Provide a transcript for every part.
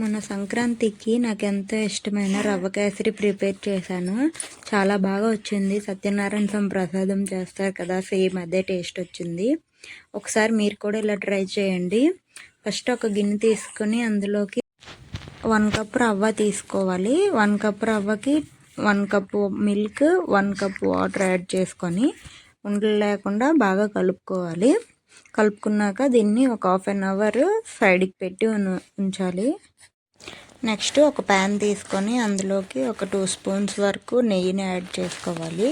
మొన్న సంక్రాంతికి నాకు ఎంతో ఇష్టమైన రవ్వ కేసరి ప్రిపేర్ చేశాను. చాలా బాగా వచ్చింది. సత్యనారాయణ స్వామి ప్రసాదం చేస్తారు కదా, సేమ్ అదే టేస్ట్ వచ్చింది. ఒకసారి మీరు కూడా ఇలా ట్రై చేయండి. ఫస్ట్ ఒక గిన్నె తీసుకొని అందులోకి 1 కప్ రవ్వ తీసుకోవాలి. 1 కప్ రవ్వకి 1 cup milk, 1 cup water add చేసుకొని ఉండలు లేకుండా బాగా కలుపుకోవాలి. కలుపుకున్నాక దీన్ని ఒక 1/2 అవర్ సైడ్కి పెట్టి ఉంచాలి. నెక్స్ట్ ఒక ప్యాన్ తీసుకొని అందులోకి ఒక 2 స్పూన్స్ వరకు నెయ్యిని యాడ్ చేసుకోవాలి.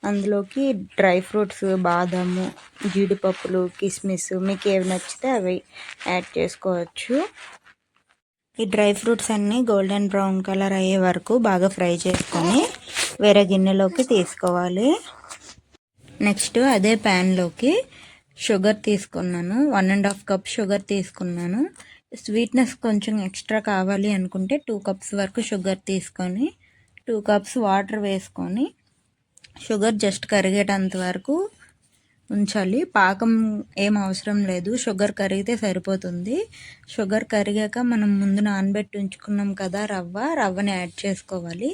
అందులోకి డ్రై ఫ్రూట్స్, బాదాము, జీడిపప్పులు, కిస్మిస్ మీకు ఏవి నచ్చితే అవి యాడ్ చేసుకోవచ్చు. ఈ డ్రై ఫ్రూట్స్ అన్నీ గోల్డెన్ బ్రౌన్ కలర్ అయ్యే వరకు బాగా ఫ్రై చేసుకొని వేరే గిన్నెలోకి తీసుకోవాలి. నెక్స్ట్ అదే ప్యాన్లోకి షుగర్ తీసుకున్నాను. 1.5 కప్ షుగర్ తీసుకున్నాను. స్వీట్నెస్ కొంచెం ఎక్స్ట్రా కావాలి అనుకుంటే 2 కప్స్ వరకు షుగర్ తీసుకొని 2 కప్స్ వాటర్ వేసుకొని షుగర్ జస్ట్ కరిగేటంత వరకు ఉంచాలి. పాకం ఏం అవసరం లేదు, షుగర్ కరిగితే సరిపోతుంది. షుగర్ కరిగాక మనం ముందు నానబెట్టి ఉంచుకున్నాం కదా రవ్వని యాడ్ చేసుకోవాలి.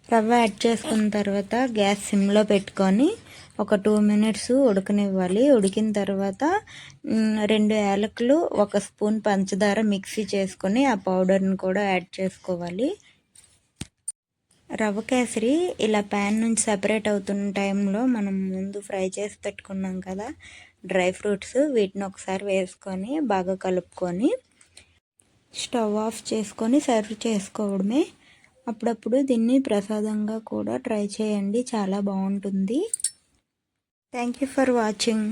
రవ్వ యాడ్ చేసుకున్న తర్వాత గ్యాస్ సిమ్లో పెట్టుకొని ఒక 2 మినిట్స్ ఉడకనివ్వాలి. ఉడికిన తర్వాత 2 యాలకులు, 1 స్పూన్ పంచదార మిక్సీ చేసుకొని ఆ పౌడర్ని కూడా యాడ్ చేసుకోవాలి. రవ్వ కేసరి ఇలా ప్యాన్ నుంచి సపరేట్ అవుతున్న టైంలో మనం ముందు ఫ్రై చేసి పెట్టుకున్నాం కదా డ్రై ఫ్రూట్స్, వీటిని ఒకసారి వేసుకొని బాగా కలుపుకొని స్టవ్ ఆఫ్ చేసుకొని సర్వ్ చేసుకోవడమే. అప్పుడప్పుడు దీన్ని ప్రసాదంగా కూడా ట్రై చేయండి, చాలా బాగుంటుంది. Thank you for watching.